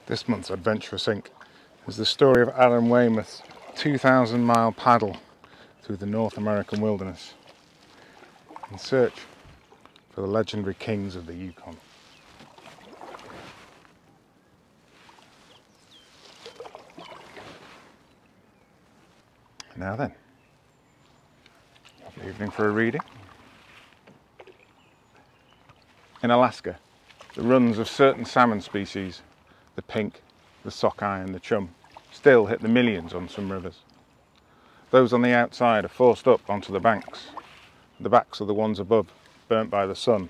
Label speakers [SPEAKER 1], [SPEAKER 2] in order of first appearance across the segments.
[SPEAKER 1] This month's Adventurous Inc. is the story of Adam Weymouth's 2,000-mile paddle through the North American wilderness in search for the legendary kings of the Yukon. Now then, lovely evening for a reading. In Alaska, the runs of certain salmon species, the pink, the sockeye and the chum, still hit the millions on some rivers. Those on the outside are forced up onto the banks. The backs of the ones above, burnt by the sun.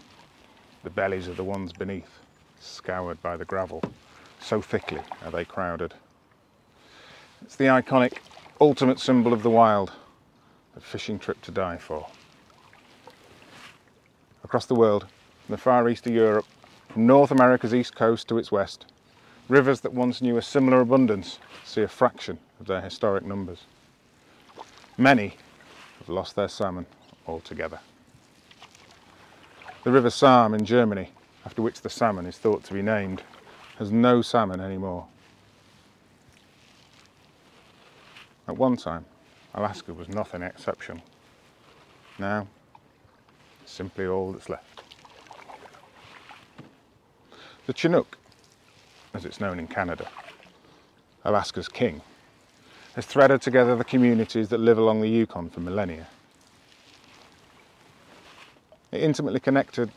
[SPEAKER 1] The bellies of the ones beneath, scoured by the gravel. So thickly are they crowded. It's the iconic, ultimate symbol of the wild, a fishing trip to die for. Across the world, from the far east of Europe, from North America's east coast to its west, rivers that once knew a similar abundance see a fraction of their historic numbers. Many have lost their salmon altogether. The River Salm in Germany, after which the salmon is thought to be named, has no salmon anymore. At one time, Alaska was nothing exceptional. Now, simply all that's left. The Chinook, as it's known in Canada, Alaska's king, has threaded together the communities that live along the Yukon for millennia. It intimately connected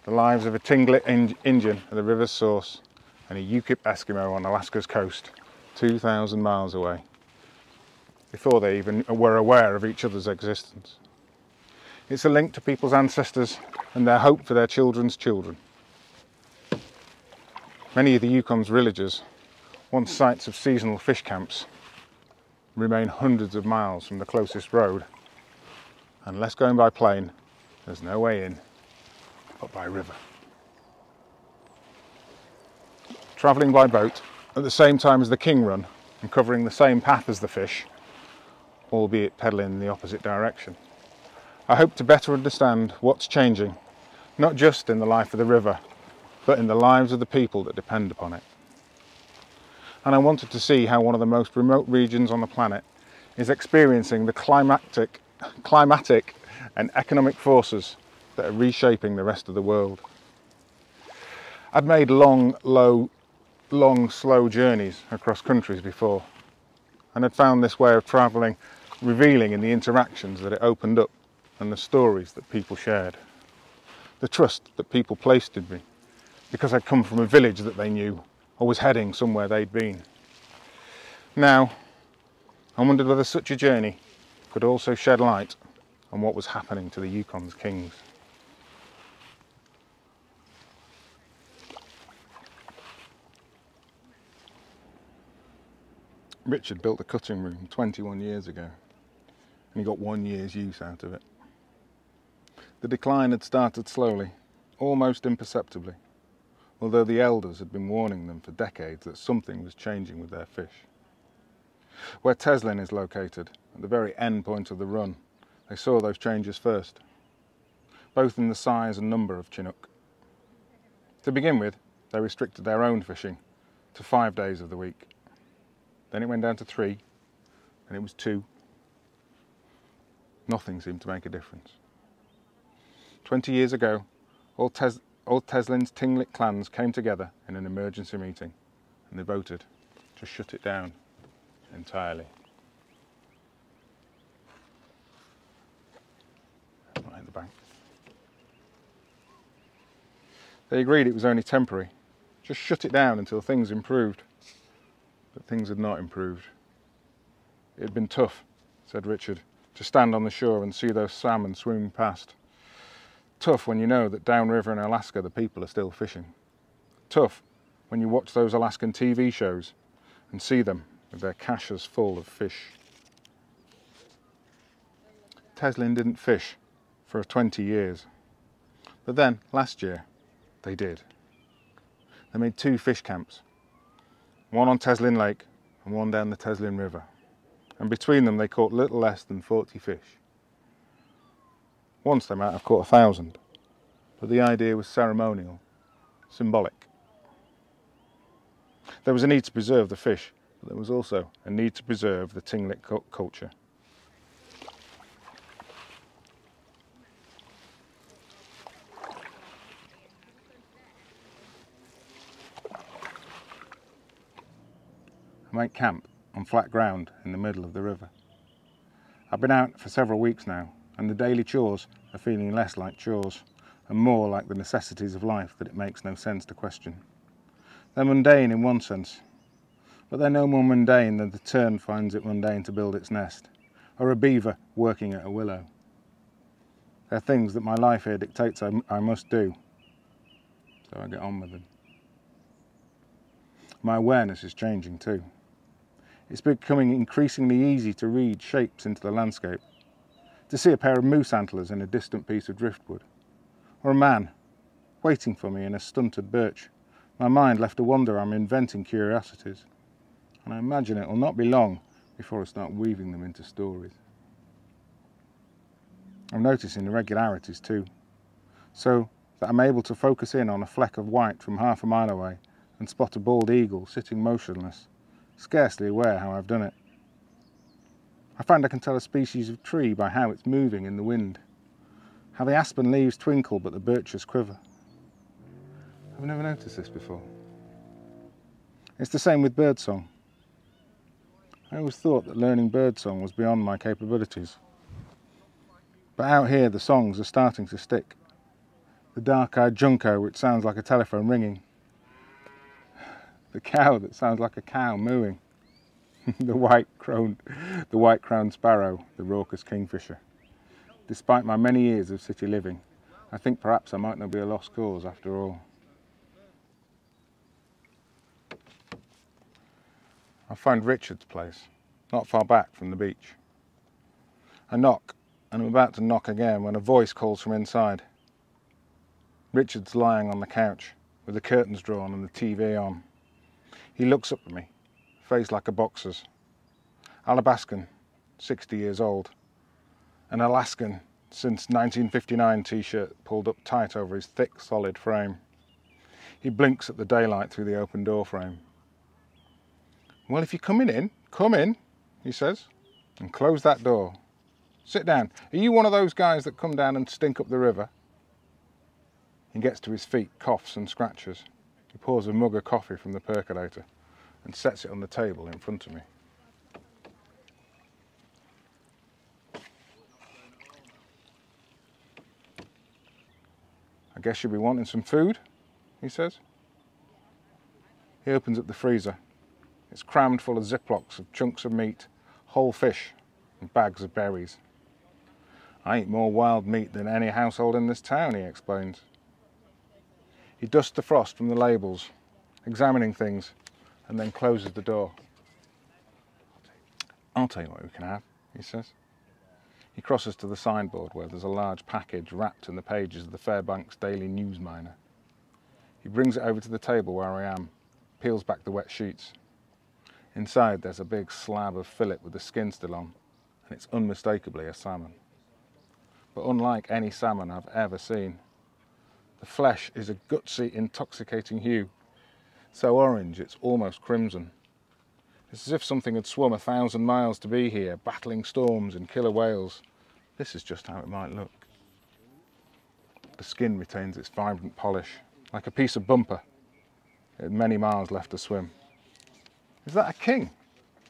[SPEAKER 1] the lives of a Tlingit Indian at the river's source and a Yukon Eskimo on Alaska's coast, 2,000 miles away, before they even were aware of each other's existence. It's a link to people's ancestors and their hope for their children's children. Many of the Yukon's villages, once sites of seasonal fish camps, remain hundreds of miles from the closest road. Unless going by plane, there's no way in but by river. Travelling by boat at the same time as the King Run and covering the same path as the fish, albeit pedalling in the opposite direction, I hope to better understand what's changing, not just in the life of the river, but in the lives of the people that depend upon it. And I wanted to see how one of the most remote regions on the planet is experiencing the climatic and economic forces that are reshaping the rest of the world. I've made long, slow journeys across countries before, and had found this way of travelling revealing in the interactions that it opened up and the stories that people shared. The trust that people placed in me, because I'd come from a village that they knew, or was heading somewhere they'd been. Now, I wondered whether such a journey could also shed light on what was happening to the Yukon's kings. Richard built a cutting room 21 years ago, and he got 1 year's use out of it. The decline had started slowly, almost imperceptibly, although the elders had been warning them for decades that something was changing with their fish. Where Teslin is located, at the very end point of the run, they saw those changes first, both in the size and number of Chinook. To begin with, they restricted their own fishing to 5 days of the week. Then it went down to 3, and it was 2. Nothing seemed to make a difference. 20 years ago, all Teslin's Tlingit clans came together in an emergency meeting, and they voted to shut it down entirely. Right in the bank. They agreed it was only temporary, just shut it down until things improved. But things had not improved. It had been tough, said Richard, to stand on the shore and see those salmon swimming past. Tough when you know that downriver in Alaska the people are still fishing. Tough when you watch those Alaskan TV shows and see them with their caches full of fish. Teslin didn't fish for 20 years, but then last year they did. They made 2 fish camps, one on Teslin Lake and one down the Teslin River, and between them they caught little less than 40 fish. Once they might have caught 1,000, but the idea was ceremonial, symbolic. There was a need to preserve the fish, but there was also a need to preserve the Tinglet culture. I make camp on flat ground in the middle of the river. I've been out for several weeks now, and the daily chores are feeling less like chores and more like the necessities of life that it makes no sense to question. They're mundane in one sense, but they're no more mundane than the tern finds it mundane to build its nest, or a beaver working at a willow. They're things that my life here dictates I must do, so I get on with them. My awareness is changing too. It's becoming increasingly easy to read shapes into the landscape, to see a pair of moose antlers in a distant piece of driftwood, or a man waiting for me in a stunted birch. My mind left to wander. I'm inventing curiosities, and I imagine it will not be long before I start weaving them into stories. I'm noticing irregularities too, so that I'm able to focus in on a fleck of white from half a mile away and spot a bald eagle sitting motionless, scarcely aware how I've done it. I find I can tell a species of tree by how it's moving in the wind, how the aspen leaves twinkle but the birches quiver. I've never noticed this before. It's the same with birdsong. I always thought that learning birdsong was beyond my capabilities. But out here the songs are starting to stick. The dark-eyed junco which sounds like a telephone ringing. The cow that sounds like a cow mooing. the white-crowned sparrow, the raucous kingfisher. Despite my many years of city living, I think perhaps I might not be a lost cause after all. I find Richard's place, not far back from the beach. I knock, and I'm about to knock again when a voice calls from inside. Richard's lying on the couch, with the curtains drawn and the TV on. He looks up at me, face like a boxer's. Alabaskan, 60 years old. An Alaskan since 1959 t-shirt pulled up tight over his thick, solid frame. He blinks at the daylight through the open door frame. "Well, if you're coming in, come in," he says, "and close that door. Sit down. Are you one of those guys that come down and stink up the river?" He gets to his feet, coughs and scratches. He pours a mug of coffee from the percolator and sets it on the table in front of me. "I guess you'll be wanting some food," he says. He opens up the freezer. It's crammed full of Ziplocs of chunks of meat, whole fish, and bags of berries. "I eat more wild meat than any household in this town," he explains. He dusts the frost from the labels, examining things, and then closes the door. "I'll tell you what we can have," he says. He crosses to the signboard where there's a large package wrapped in the pages of the Fairbanks Daily News Miner. He brings it over to the table where I am, peels back the wet sheets. Inside there's a big slab of fillet with the skin still on, and it's unmistakably a salmon. But unlike any salmon I've ever seen, the flesh is a gutsy, intoxicating hue, so orange it's almost crimson. It's as if something had swum 1,000 miles to be here, battling storms and killer whales. This is just how it might look. The skin retains its vibrant polish, like a piece of bumper. It had many miles left to swim. "Is that a king?"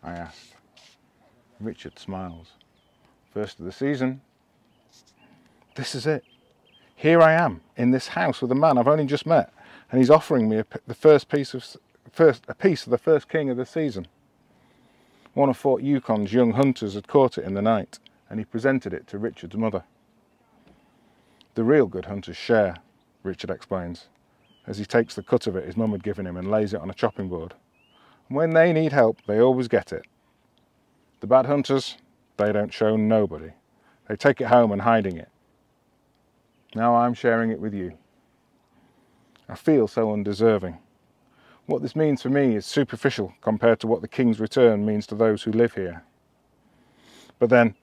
[SPEAKER 1] I asked. Richard smiles. "First of the season." This is it. Here I am, in this house with a man I've only just met, and he's offering me a piece of the first king of the season. One of Fort Yukon's young hunters had caught it in the night, and he presented it to Richard's mother. "The real good hunters share," Richard explains, as he takes the cut of it his mum had given him and lays it on a chopping board. "And when they need help, they always get it. The bad hunters, they don't show nobody. They take it home and hiding it. Now I'm sharing it with you. I feel so undeserving. What this means for me is superficial compared to what the King's return means to those who live here. But then,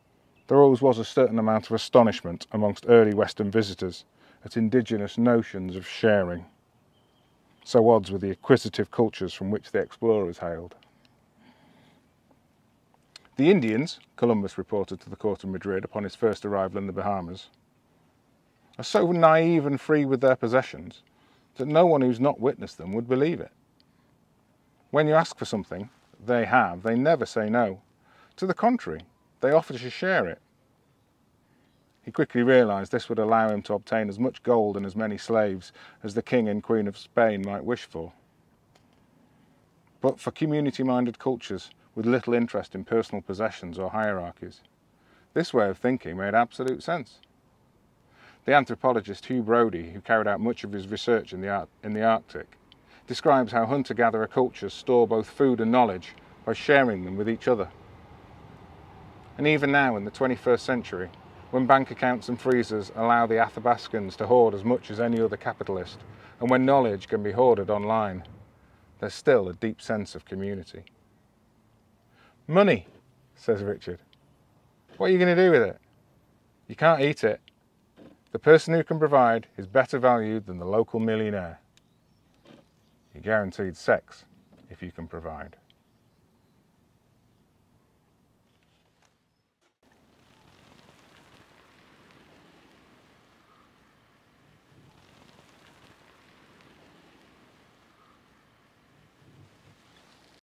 [SPEAKER 1] there always was a certain amount of astonishment amongst early Western visitors at indigenous notions of sharing. so odds with the acquisitive cultures from which the explorers hailed. The Indians, Columbus reported to the court of Madrid upon his first arrival in the Bahamas, are so naive and free with their possessions that no one who's not witnessed them would believe it. When you ask for something they have, they never say no. To the contrary, they offer to share it. He quickly realised this would allow him to obtain as much gold and as many slaves as the King and Queen of Spain might wish for. But for community-minded cultures with little interest in personal possessions or hierarchies, this way of thinking made absolute sense. The anthropologist Hugh Brodie, who carried out much of his research in the Arctic, describes how hunter-gatherer cultures store both food and knowledge by sharing them with each other. And even now, in the 21st century, when bank accounts and freezers allow the Athabascans to hoard as much as any other capitalist, and when knowledge can be hoarded online, there's still a deep sense of community. Money, says Richard. What are you going to do with it? You can't eat it. The person who can provide is better valued than the local millionaire. You're guaranteed sex if you can provide.